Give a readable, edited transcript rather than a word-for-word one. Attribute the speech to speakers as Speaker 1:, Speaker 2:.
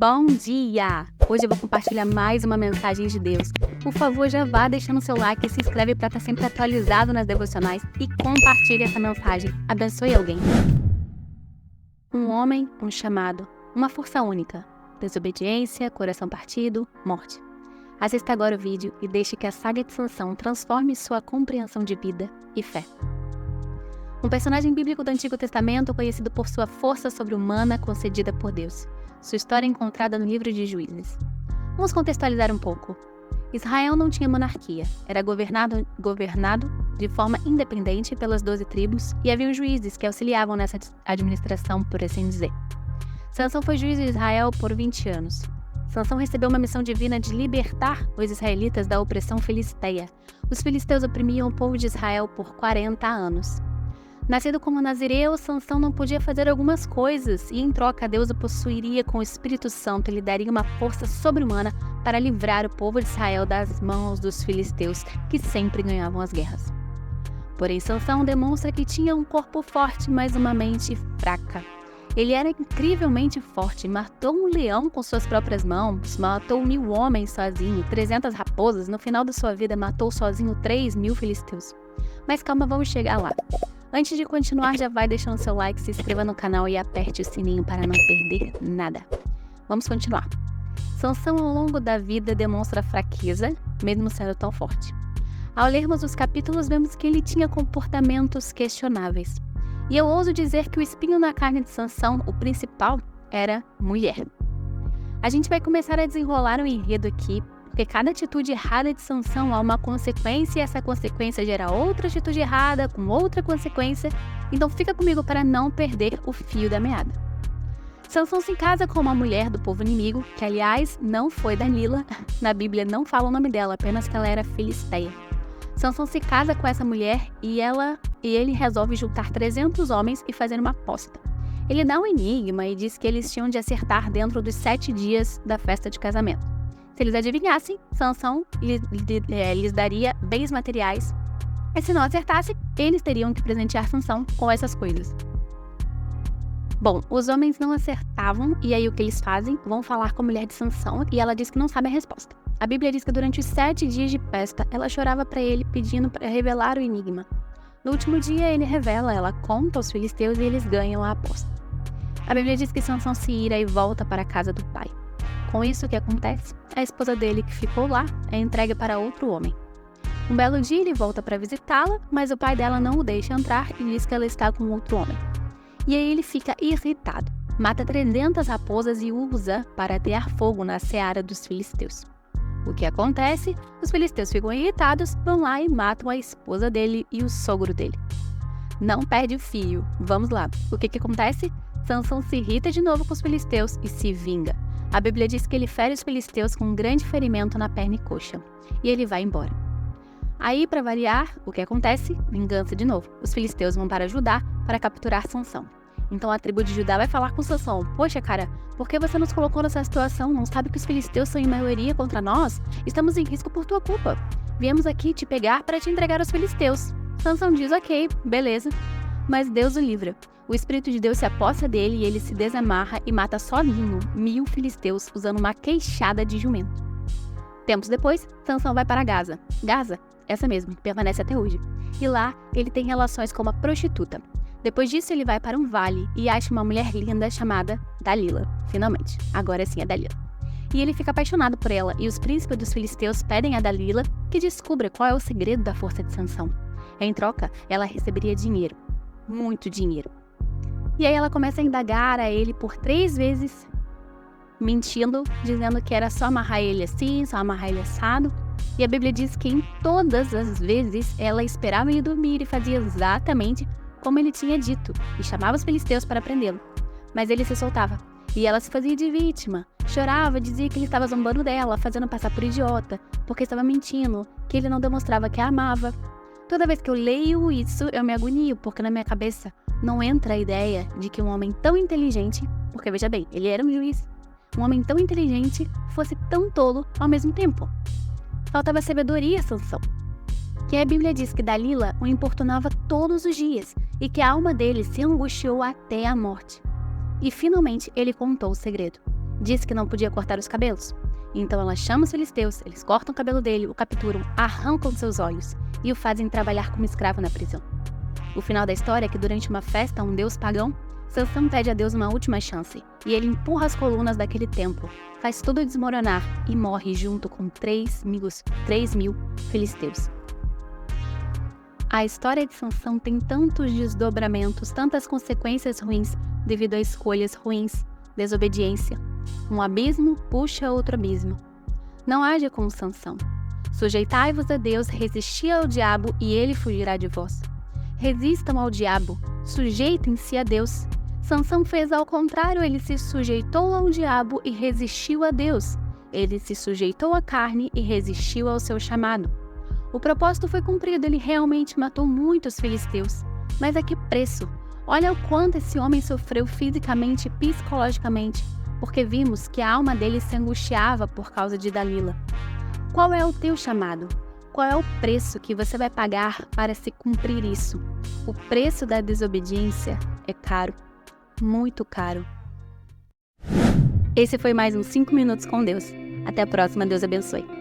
Speaker 1: Bom dia! Hoje eu vou compartilhar mais uma mensagem de Deus. Por favor, já vá deixando seu like e se inscreve para estar sempre atualizado nas devocionais e compartilhe essa mensagem. Abençoe alguém. Um homem, um chamado, uma força única. Desobediência, coração partido, morte. Assista agora o vídeo e deixe que a saga de Sansão transforme sua compreensão de vida e fé. Um personagem bíblico do Antigo Testamento conhecido por sua força sobre-humana concedida por Deus. Sua história é encontrada no livro de Juízes. Vamos contextualizar um pouco. Israel não tinha monarquia, era governado de forma independente pelas 12 tribos e havia juízes que auxiliavam nessa administração, por assim dizer. Sansão foi juiz de Israel por 20 anos. Sansão recebeu uma missão divina de libertar os israelitas da opressão filisteia. Os filisteus oprimiam o povo de Israel por 40 anos. Nascido como nazireu, Sansão não podia fazer algumas coisas e, em troca, Deus o possuiria com o Espírito Santo e lhe daria uma força sobre-humana para livrar o povo de Israel das mãos dos filisteus, que sempre ganhavam as guerras. Porém, Sansão demonstra que tinha um corpo forte, mas uma mente fraca. Ele era incrivelmente forte, matou um leão com suas próprias mãos, matou 1000 homens sozinho, 300 raposas, no final da sua vida matou sozinho 3.000 filisteus. Mas calma, vamos chegar lá. Antes de continuar, já vai deixando seu like, se inscreva no canal e aperte o sininho para não perder nada. Vamos continuar. Sansão, ao longo da vida, demonstra fraqueza, mesmo sendo tão forte. Ao lermos os capítulos, vemos que ele tinha comportamentos questionáveis. E eu ouso dizer que o espinho na carne de Sansão, o principal, era mulher. A gente vai começar a desenrolar um enredo aqui, porque cada atitude errada de Sansão há uma consequência e essa consequência gera outra atitude errada com outra consequência. Então fica comigo para não perder o fio da meada. Sansão se casa com uma mulher do povo inimigo, que aliás não foi Dalila. Na Bíblia não fala o nome dela, apenas que ela era filisteia. Sansão se casa com essa mulher e ele resolve juntar 300 homens e fazer uma aposta. Ele dá um enigma e diz que eles tinham de acertar dentro dos 7 dias da festa de casamento. Se eles adivinhassem, Sansão lhes daria bens materiais. E se não acertassem, eles teriam que presentear Sansão com essas coisas. Bom, os homens não acertavam, e aí o que eles fazem? Vão falar com a mulher de Sansão, e ela diz que não sabe a resposta. A Bíblia diz que durante os 7 dias de festa, ela chorava para ele, pedindo para revelar o enigma. No último dia, ele revela, ela conta aos filisteus e eles ganham a aposta. A Bíblia diz que Sansão se ira e volta para a casa do pai. Com isso, o que acontece? A esposa dele, que ficou lá, é entregue para outro homem. Um belo dia, ele volta para visitá-la, mas o pai dela não o deixa entrar e diz que ela está com outro homem. E aí ele fica irritado, mata 300 raposas e usa para atear fogo na seara dos filisteus. O que acontece? Os filisteus ficam irritados, vão lá e matam a esposa dele e o sogro dele. Não perde o fio. Vamos lá. O que acontece? Sansão se irrita de novo com os filisteus e se vinga. A Bíblia diz que ele fere os filisteus com um grande ferimento na perna e coxa. E ele vai embora. Aí, para variar, o que acontece? Vingança de novo. Os filisteus vão para Judá para capturar Sansão. Então a tribo de Judá vai falar com Sansão: poxa, cara, por que você nos colocou nessa situação? Não sabe que os filisteus são em maioria contra nós? Estamos em risco por tua culpa. Viemos aqui te pegar para te entregar aos filisteus. Sansão diz: ok, beleza. Mas Deus o livra. O Espírito de Deus se aposta dele e ele se desamarra e mata sozinho 1000 filisteus usando uma queixada de jumento. Tempos depois, Sansão vai para Gaza. Gaza, essa mesmo, que permanece até hoje. E lá, ele tem relações com uma prostituta. Depois disso, ele vai para um vale e acha uma mulher linda chamada Dalila. Finalmente, agora sim é Dalila. E ele fica apaixonado por ela e os príncipes dos filisteus pedem a Dalila que descubra qual é o segredo da força de Sansão. Em troca, ela receberia dinheiro. Muito dinheiro. E aí ela começa a indagar a ele por 3 vezes, mentindo, dizendo que era só amarrar ele assim, só amarrar ele assado. E a Bíblia diz que em todas as vezes ela esperava ele dormir e fazia exatamente como ele tinha dito, e chamava os filisteus para prendê-lo. Mas ele se soltava, e ela se fazia de vítima, chorava, dizia que ele estava zombando dela, fazendo passar por idiota, porque estava mentindo, que ele não demonstrava que a amava. Toda vez que eu leio isso, eu me agonio, porque na minha cabeça não entra a ideia de que um homem tão inteligente, porque veja bem, ele era um juiz, um homem tão inteligente fosse tão tolo ao mesmo tempo. Faltava sabedoria a Sansão. Que a Bíblia diz que Dalila o importunava todos os dias e que a alma dele se angustiou até a morte. E finalmente ele contou o segredo. Disse que não podia cortar os cabelos. Então ela chama os filisteus, eles cortam o cabelo dele, o capturam, arrancam seus olhos e o fazem trabalhar como escravo na prisão. O final da história é que durante uma festa a um deus pagão, Sansão pede a Deus uma última chance, e ele empurra as colunas daquele templo, faz tudo desmoronar e morre junto com 3.000 filisteus. A história de Sansão tem tantos desdobramentos, tantas consequências ruins devido a escolhas ruins, desobediência. Um abismo puxa outro abismo. Não haja como Sansão. Sujeitai-vos a Deus, resisti ao diabo e ele fugirá de vós. Resistam ao diabo, sujeitem-se a Deus. Sansão fez ao contrário, ele se sujeitou ao diabo e resistiu a Deus. Ele se sujeitou à carne e resistiu ao seu chamado. O propósito foi cumprido, ele realmente matou muitos filisteus. Mas a que preço? Olha o quanto esse homem sofreu fisicamente e psicologicamente, porque vimos que a alma dele se angustiava por causa de Dalila. Qual é o teu chamado? Qual é o preço que você vai pagar para se cumprir isso? O preço da desobediência é caro, muito caro. Esse foi mais um 5 Minutos com Deus. Até a próxima, Deus abençoe.